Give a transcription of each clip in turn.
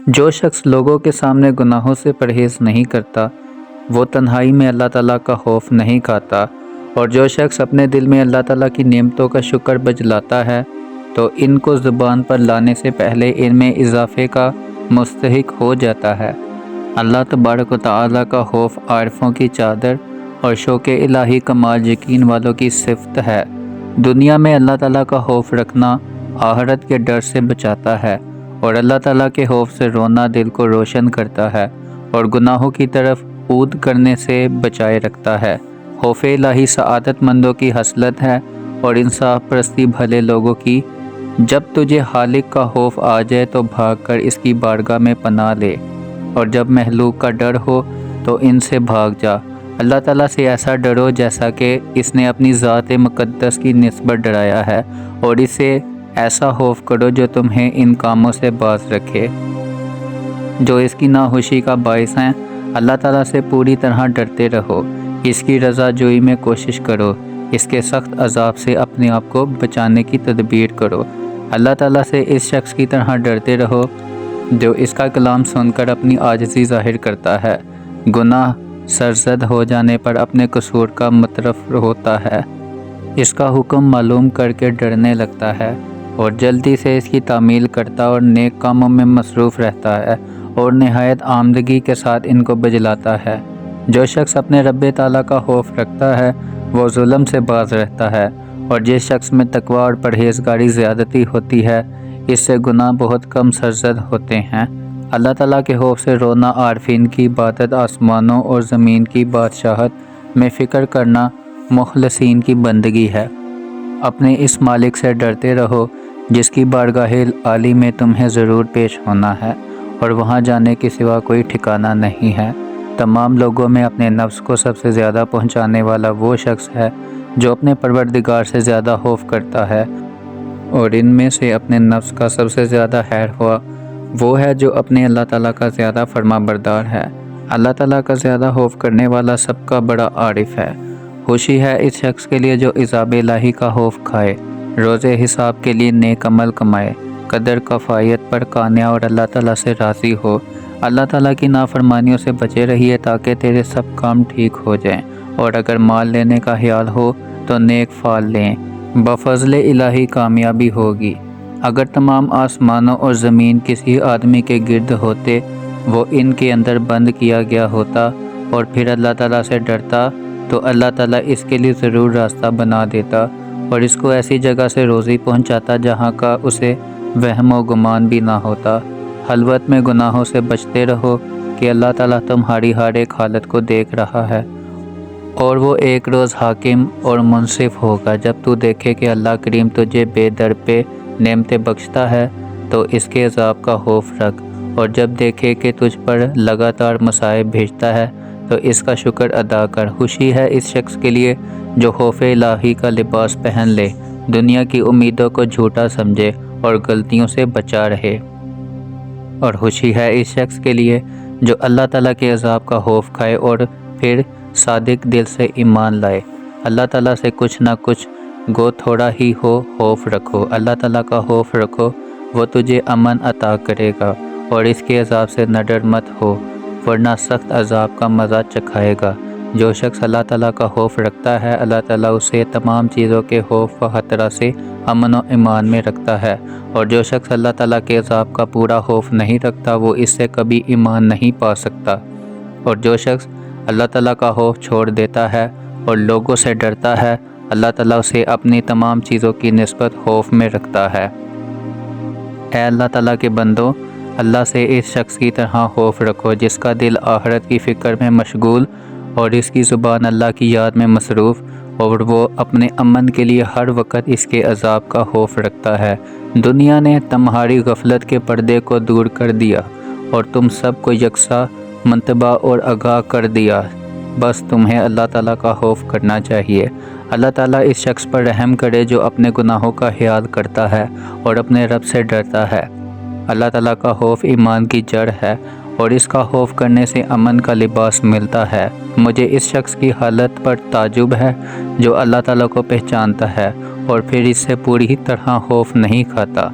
جو شخص لوگوں کے سامنے گناہوں سے پرہیز نہیں کرتا وہ تنہائی میں اللہ تعالیٰ کا خوف نہیں کھاتا، اور جو شخص اپنے دل میں اللہ تعالیٰ کی نعمتوں کا شکر بجلاتا ہے تو ان کو زبان پر لانے سے پہلے ان میں اضافے کا مستحق ہو جاتا ہے۔ اللہ تبارک و تعالیٰ کا خوف عارفوں کی چادر اور شوق الہی کمال یقین والوں کی صفت ہے۔ دنیا میں اللہ تعالیٰ کا خوف رکھنا آخرت کے ڈر سے بچاتا ہے، اور اللہ تعالیٰ کے خوف سے رونا دل کو روشن کرتا ہے اور گناہوں کی طرف عود کرنے سے بچائے رکھتا ہے۔ خوف الہی سعادت مندوں کی خصلت ہے اور انصاف پرستی بھلے لوگوں کی۔ جب تجھے خالق کا خوف آ جائے تو بھاگ کر اس کی بارگاہ میں پناہ لے، اور جب مخلوق کا ڈر ہو تو ان سے بھاگ جا۔ اللہ تعالیٰ سے ایسا ڈرو جیسا کہ اس نے اپنی ذات مقدس کی نسبت ڈرایا ہے، اور اسے ایسا خوف کرو جو تمہیں ان کاموں سے باز رکھے جو اس کی ناخوشی کا باعث ہیں۔ اللہ تعالیٰ سے پوری طرح ڈرتے رہو، اس کی رضا جوئی میں کوشش کرو، اس کے سخت عذاب سے اپنے آپ کو بچانے کی تدبیر کرو۔ اللہ تعالیٰ سے اس شخص کی طرح ڈرتے رہو جو اس کا کلام سن کر اپنی عاجزی ظاہر کرتا ہے، گناہ سرزد ہو جانے پر اپنے قصور کا مترف ہوتا ہے، اس کا حکم معلوم کر کے ڈرنے لگتا ہے اور جلدی سے اس کی تعمیل کرتا اور نیک کاموں میں مصروف رہتا ہے اور نہایت آمدگی کے ساتھ ان کو بجلاتا ہے۔ جو شخص اپنے رب تعالیٰ کا خوف رکھتا ہے وہ ظلم سے باز رہتا ہے، اور جس شخص میں تقوی اور پرہیزگاری زیادتی ہوتی ہے اس سے گناہ بہت کم سرزد ہوتے ہیں۔ اللہ تعالیٰ کے خوف سے رونا عارفین کی عبادت، آسمانوں اور زمین کی بادشاہت میں فکر کرنا مخلصین کی بندگی ہے۔ اپنے اس مالک سے ڈرتے رہو جس کی بارگاہ عالی میں تمہیں ضرور پیش ہونا ہے، اور وہاں جانے کے سوا کوئی ٹھکانہ نہیں ہے۔ تمام لوگوں میں اپنے نفس کو سب سے زیادہ پہنچانے والا وہ شخص ہے جو اپنے پروردگار سے زیادہ خوف کرتا ہے، اور ان میں سے اپنے نفس کا سب سے زیادہ خیر ہوا وہ ہے جو اپنے اللہ تعالیٰ کا زیادہ فرما بردار ہے۔ اللہ تعالیٰ کا زیادہ خوف کرنے والا سب کا بڑا عارف ہے۔ خوشی ہے اس شخص کے لیے جو عذاب الہی کا خوف کھائے، روز حساب کے لیے نیک عمل کمائے، قدر کفایت پر قانع اور اللہ تعالیٰ سے راضی ہو۔ اللہ تعالیٰ کی نافرمانیوں سے بچے رہیے تاکہ تیرے سب کام ٹھیک ہو جائیں، اور اگر مال لینے کا خیال ہو تو نیک فال لیں، بفضل الہی کامیابی ہوگی۔ اگر تمام آسمانوں اور زمین کسی آدمی کے گرد ہوتے وہ ان کے اندر بند کیا گیا ہوتا اور پھر اللہ تعالیٰ سے ڈرتا تو اللہ تعالیٰ اس کے لیے ضرور راستہ بنا دیتا اور اس کو ایسی جگہ سے روزی پہنچاتا جہاں کا اسے وہم و گمان بھی نہ ہوتا۔ خلوت میں گناہوں سے بچتے رہو کہ اللہ تعالیٰ تمہاری ہر ایک حالت کو دیکھ رہا ہے، اور وہ ایک روز حاکم اور منصف ہوگا جب تو دیکھے کہ اللہ کریم تجھے بے در پہ نعمتیں بخشتا ہے تو اس کے عذاب کا خوف رکھ، اور جب دیکھے کہ تجھ پر لگاتار مصائب بھیجتا ہے تو اس کا شکر ادا کر۔ خوشی ہے اس شخص کے لیے جو خوف الہی کا لباس پہن لے، دنیا کی امیدوں کو جھوٹا سمجھے اور غلطیوں سے بچا رہے، اور خوشی ہے اس شخص کے لیے جو اللہ تعالیٰ کے عذاب کا خوف کھائے اور پھر صادق دل سے ایمان لائے۔ اللہ تعالیٰ سے کچھ نہ کچھ گو تھوڑا ہی ہو خوف رکھو، اللہ تعالیٰ کا خوف رکھو، وہ تجھے امن عطا کرے گا، اور اس کے عذاب سے نہ ڈر مت ہو ورنہ سخت عذاب کا مزہ چکھائے گا۔ جو شخص اللہ تعالیٰ کا خوف رکھتا ہے اللہ تعالیٰ اسے تمام چیزوں کے خوف و خطرہ سے امن و ایمان میں رکھتا ہے، اور جو شخص اللہ تعالیٰ کے عذاب کا پورا خوف نہیں رکھتا وہ اس سے کبھی ایمان نہیں پا سکتا، اور جو شخص اللہ تعالیٰ کا خوف چھوڑ دیتا ہے اور لوگوں سے ڈرتا ہے اللہ تعالیٰ اسے اپنی تمام چیزوں کی نسبت خوف میں رکھتا ہے۔ اے اللہ تعالیٰ کے بندو، اللہ سے اس شخص کی طرح خوف رکھو جس کا دل آخرت کی فکر میں مشغول اور اس کی زبان اللہ کی یاد میں مصروف، اور وہ اپنے امن کے لیے ہر وقت اس کے عذاب کا خوف رکھتا ہے۔ دنیا نے تمہاری غفلت کے پردے کو دور کر دیا اور تم سب کو یکساں منتبہ اور آگاہ کر دیا، بس تمہیں اللہ تعالیٰ کا خوف کرنا چاہیے۔ اللہ تعالیٰ اس شخص پر رحم کرے جو اپنے گناہوں کا خیال کرتا ہے اور اپنے رب سے ڈرتا ہے۔ اللہ تعالیٰ کا خوف ایمان کی جڑ ہے اور اس کا خوف کرنے سے امن کا لباس ملتا ہے۔ مجھے اس شخص کی حالت پر تعجب ہے جو اللہ تعالیٰ کو پہچانتا ہے اور پھر اس سے پوری طرح خوف نہیں کھاتا۔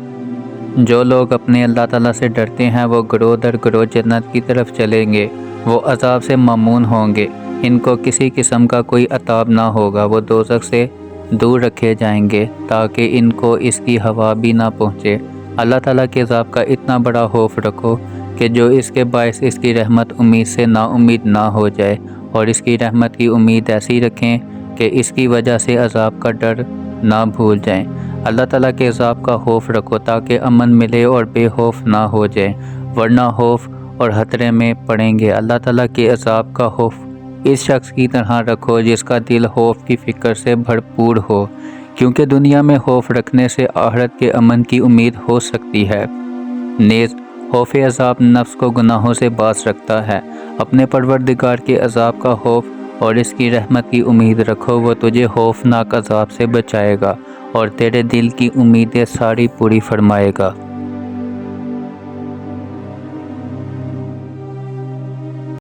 جو لوگ اپنے اللہ تعالیٰ سے ڈرتے ہیں وہ گروہ در گروہ جنت کی طرف چلیں گے، وہ عذاب سے مامون ہوں گے، ان کو کسی قسم کا کوئی عذاب نہ ہوگا، وہ دوزخ سے دور رکھے جائیں گے تاکہ ان کو اس کی ہوا بھی نہ پہنچے۔ اللہ تعالیٰ کے عذاب کا اتنا بڑا خوف رکھو کہ جو اس کے باعث اس کی رحمت امید سے نا امید نہ ہو جائے، اور اس کی رحمت کی امید ایسی رکھیں کہ اس کی وجہ سے عذاب کا ڈر نہ بھول جائیں۔ اللہ تعالیٰ کے عذاب کا خوف رکھو تاکہ امن ملے اور بے خوف نہ ہو جائے، ورنہ خوف اور خطرے میں پڑیں گے۔ اللہ تعالیٰ کے عذاب کا خوف اس شخص کی طرح رکھو جس کا دل خوف کی فکر سے بھرپور ہو، کیونکہ دنیا میں خوف رکھنے سے آخرت کے امن کی امید ہو سکتی ہے۔ نیز خوف عذاب نفس کو گناہوں سے باز رکھتا ہے۔ اپنے پروردگار کے عذاب کا خوف اور اس کی رحمت کی امید رکھو، وہ تجھے خوفناک عذاب سے بچائے گا اور تیرے دل کی امیدیں ساری پوری فرمائے گا۔